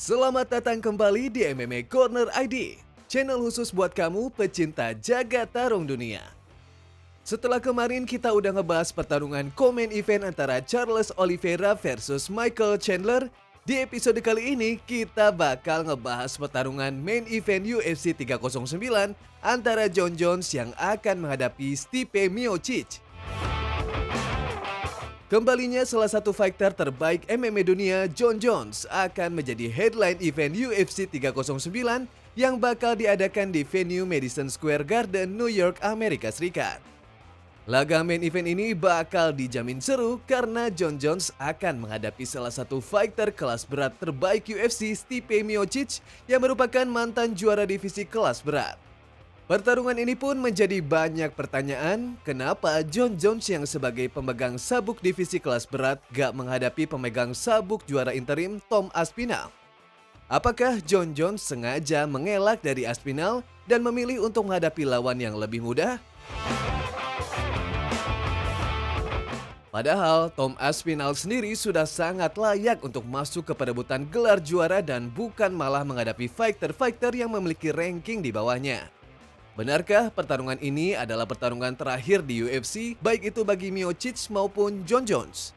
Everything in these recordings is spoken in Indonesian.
Selamat datang kembali di MMA Corner ID, channel khusus buat kamu pecinta jagat tarung dunia. Setelah kemarin kita udah ngebahas pertarungan co-main event antara Charles Oliveira versus Michael Chandler, di episode kali ini kita bakal ngebahas pertarungan main event UFC 309 antara Jon Jones yang akan menghadapi Stipe Miocic. Kembalinya salah satu fighter terbaik MMA dunia, Jon Jones, akan menjadi headline event UFC 309 yang bakal diadakan di venue Madison Square Garden, New York, Amerika Serikat. Laga main event ini bakal dijamin seru karena Jon Jones akan menghadapi salah satu fighter kelas berat terbaik UFC, Stipe Miocic, yang merupakan mantan juara divisi kelas berat. Pertarungan ini pun menjadi banyak pertanyaan, kenapa Jon Jones yang sebagai pemegang sabuk divisi kelas berat gak menghadapi pemegang sabuk juara interim Tom Aspinall? Apakah Jon Jones sengaja mengelak dari Aspinall dan memilih untuk menghadapi lawan yang lebih mudah? Padahal Tom Aspinall sendiri sudah sangat layak untuk masuk ke perebutan gelar juara dan bukan malah menghadapi fighter-fighter yang memiliki ranking di bawahnya. Benarkah pertarungan ini adalah pertarungan terakhir di UFC, baik itu bagi Miocic maupun Jon Jones?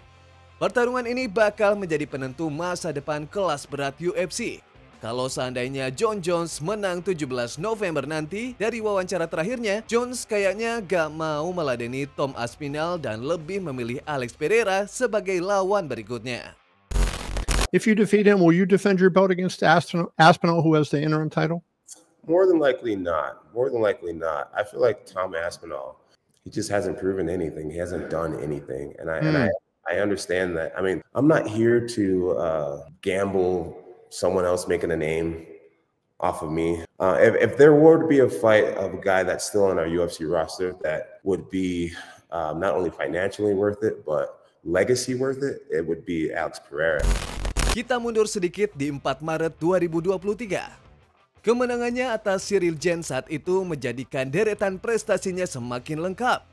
Pertarungan ini bakal menjadi penentu masa depan kelas berat UFC. Kalau seandainya Jon Jones menang 17 November nanti, dari wawancara terakhirnya, Jones kayaknya gak mau meladeni Tom Aspinall dan lebih memilih Alex Pereira sebagai lawan berikutnya. If you defeat him, will you defend your belt against Aspinall, who has the interim title? More than likely not. More than likely not. I feel like Tom Aspinall, he just hasn't proven anything. He hasn't done anything. And I understand that. I mean, I'm not here to gamble someone else making a name off of me. If there were to be a fight of a guy that's still on our UFC roster that would be not only financially worth it, but legacy worth it, it would be Alex Pereira. Kita mundur sedikit di 4 Maret 2023. Kemenangannya atas Cyril Gane saat itu menjadikan deretan prestasinya semakin lengkap.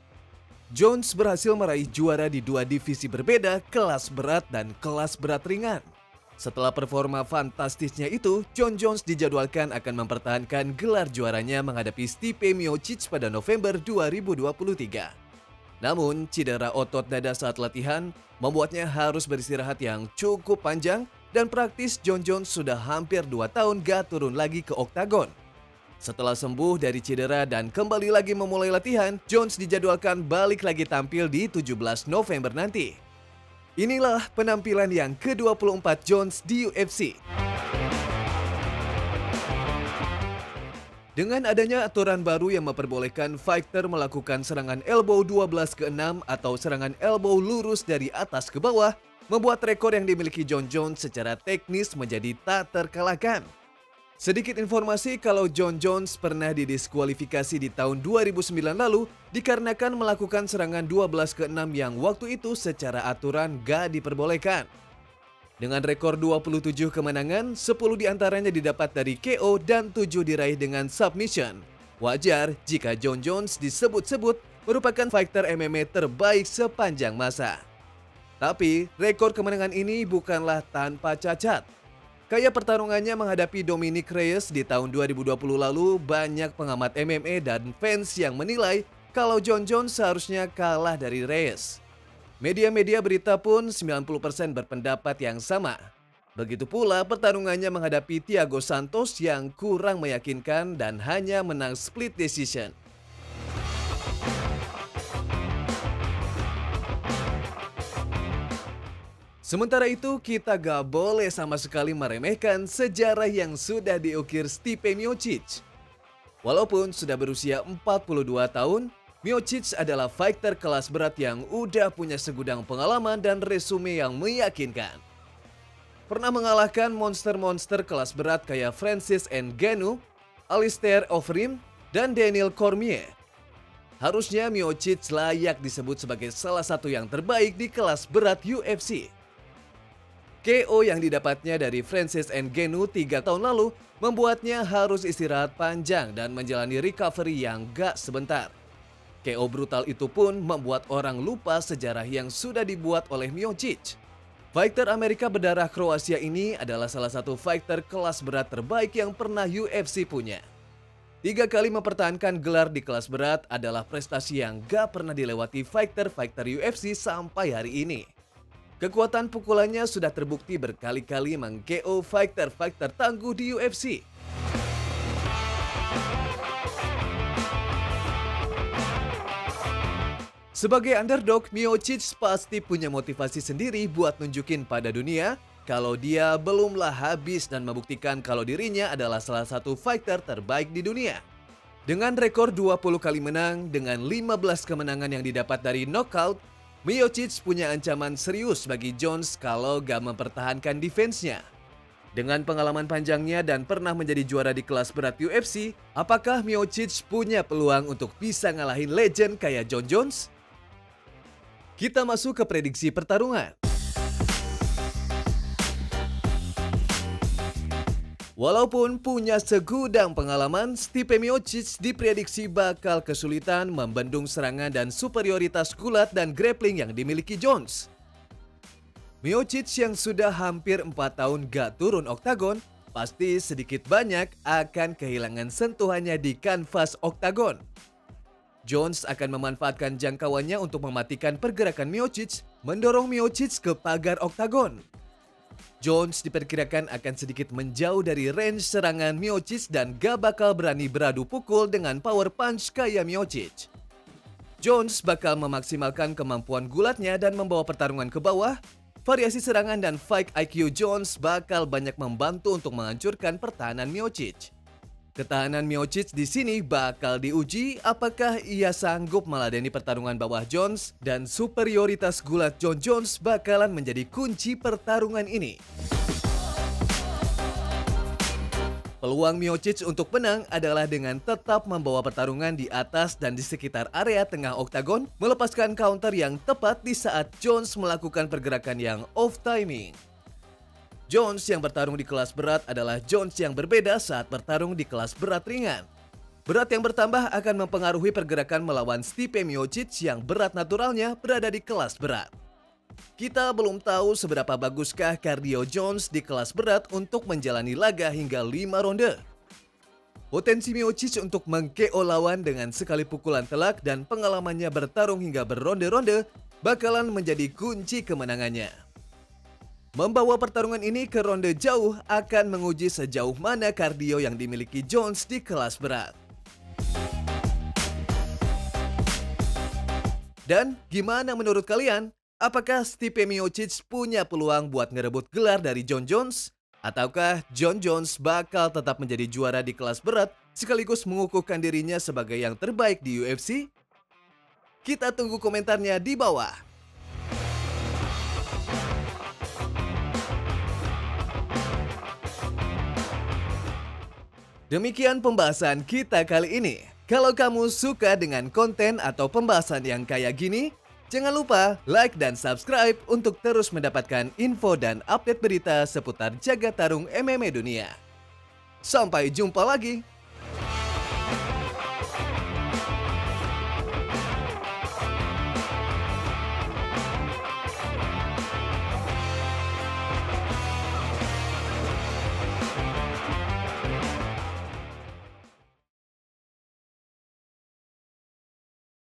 Jones berhasil meraih juara di dua divisi berbeda, kelas berat dan kelas berat ringan. Setelah performa fantastisnya itu, Jon Jones dijadwalkan akan mempertahankan gelar juaranya menghadapi Stipe Miocic pada November 2023. Namun, cedera otot dada saat latihan membuatnya harus beristirahat yang cukup panjang dan praktis Jon Jones sudah hampir 2 tahun gak turun lagi ke oktagon. Setelah sembuh dari cedera dan kembali lagi memulai latihan, Jones dijadwalkan balik lagi tampil di 17 November nanti. Inilah penampilan yang ke-24 Jones di UFC. Dengan adanya aturan baru yang memperbolehkan fighter melakukan serangan elbow 12 ke 6 atau serangan elbow lurus dari atas ke bawah, membuat rekor yang dimiliki Jon Jones secara teknis menjadi tak terkalahkan. Sedikit informasi kalau Jon Jones pernah didiskualifikasi di tahun 2009 lalu dikarenakan melakukan serangan 12 ke 6 yang waktu itu secara aturan gak diperbolehkan. Dengan rekor 27 kemenangan, 10 diantaranya didapat dari KO dan 7 diraih dengan submission. Wajar jika Jon Jones disebut-sebut merupakan fighter MMA terbaik sepanjang masa. Tapi, rekor kemenangan ini bukanlah tanpa cacat. Kayak pertarungannya menghadapi Dominic Reyes di tahun 2020 lalu, banyak pengamat MMA dan fans yang menilai kalau Jon Jones seharusnya kalah dari Reyes. Media-media berita pun 90% berpendapat yang sama. Begitu pula pertarungannya menghadapi Thiago Santos yang kurang meyakinkan dan hanya menang split decision. Sementara itu, kita gak boleh sama sekali meremehkan sejarah yang sudah diukir Stipe Miocic. Walaupun sudah berusia 42 tahun, Miocic adalah fighter kelas berat yang udah punya segudang pengalaman dan resume yang meyakinkan. Pernah mengalahkan monster-monster kelas berat kayak Francis Ngannou, Alistair Overeem, dan Daniel Cormier. Harusnya Miocic layak disebut sebagai salah satu yang terbaik di kelas berat UFC. KO yang didapatnya dari Francis Ngannou 3 tahun lalu membuatnya harus istirahat panjang dan menjalani recovery yang gak sebentar. KO brutal itu pun membuat orang lupa sejarah yang sudah dibuat oleh Miocic. Fighter Amerika berdarah Kroasia ini adalah salah satu fighter kelas berat terbaik yang pernah UFC punya. 3 kali mempertahankan gelar di kelas berat adalah prestasi yang gak pernah dilewati fighter-fighter UFC sampai hari ini. Kekuatan pukulannya sudah terbukti berkali-kali meng-KO fighter-fighter tangguh di UFC. Sebagai underdog, Miocic pasti punya motivasi sendiri buat nunjukin pada dunia kalau dia belumlah habis dan membuktikan kalau dirinya adalah salah satu fighter terbaik di dunia. Dengan rekor 20 kali menang dengan 15 kemenangan yang didapat dari knockout, Miocic punya ancaman serius bagi Jones kalau gak mempertahankan defense-nya. Dengan pengalaman panjangnya dan pernah menjadi juara di kelas berat UFC, apakah Miocic punya peluang untuk bisa ngalahin legend kayak Jon Jones? Kita masuk ke prediksi pertarungan. Walaupun punya segudang pengalaman, Stipe Miocic diprediksi bakal kesulitan membendung serangan dan superioritas gulat dan grappling yang dimiliki Jones. Miocic yang sudah hampir 4 tahun gak turun oktagon, pasti sedikit banyak akan kehilangan sentuhannya di kanvas oktagon. Jones akan memanfaatkan jangkauannya untuk mematikan pergerakan Miocic, mendorong Miocic ke pagar oktagon. Jones diperkirakan akan sedikit menjauh dari range serangan Miocic dan gak bakal berani beradu pukul dengan power punch kayak Miocic. Jones bakal memaksimalkan kemampuan gulatnya dan membawa pertarungan ke bawah. Variasi serangan dan fight IQ Jones bakal banyak membantu untuk menghancurkan pertahanan Miocic. Ketahanan Miocic di sini bakal diuji apakah ia sanggup meladeni pertarungan bawah Jones dan superioritas gulat Jon Jones bakalan menjadi kunci pertarungan ini. Peluang Miocic untuk menang adalah dengan tetap membawa pertarungan di atas dan di sekitar area tengah oktagon, melepaskan counter yang tepat di saat Jones melakukan pergerakan yang off timing. Jones yang bertarung di kelas berat adalah Jones yang berbeda saat bertarung di kelas berat ringan. Berat yang bertambah akan mempengaruhi pergerakan melawan Stipe Miocic yang berat naturalnya berada di kelas berat. Kita belum tahu seberapa baguskah kardio Jones di kelas berat untuk menjalani laga hingga 5 ronde. Potensi Miocic untuk meng-KO lawan dengan sekali pukulan telak dan pengalamannya bertarung hingga beronde-ronde bakalan menjadi kunci kemenangannya. Membawa pertarungan ini ke ronde jauh akan menguji sejauh mana kardio yang dimiliki Jones di kelas berat. Dan gimana menurut kalian? Apakah Stipe Miocic punya peluang buat ngerebut gelar dari Jon Jones? Ataukah Jon Jones bakal tetap menjadi juara di kelas berat sekaligus mengukuhkan dirinya sebagai yang terbaik di UFC? Kita tunggu komentarnya di bawah. Demikian pembahasan kita kali ini. Kalau kamu suka dengan konten atau pembahasan yang kayak gini, jangan lupa like dan subscribe untuk terus mendapatkan info dan update berita seputar jagat tarung MMA dunia. Sampai jumpa lagi.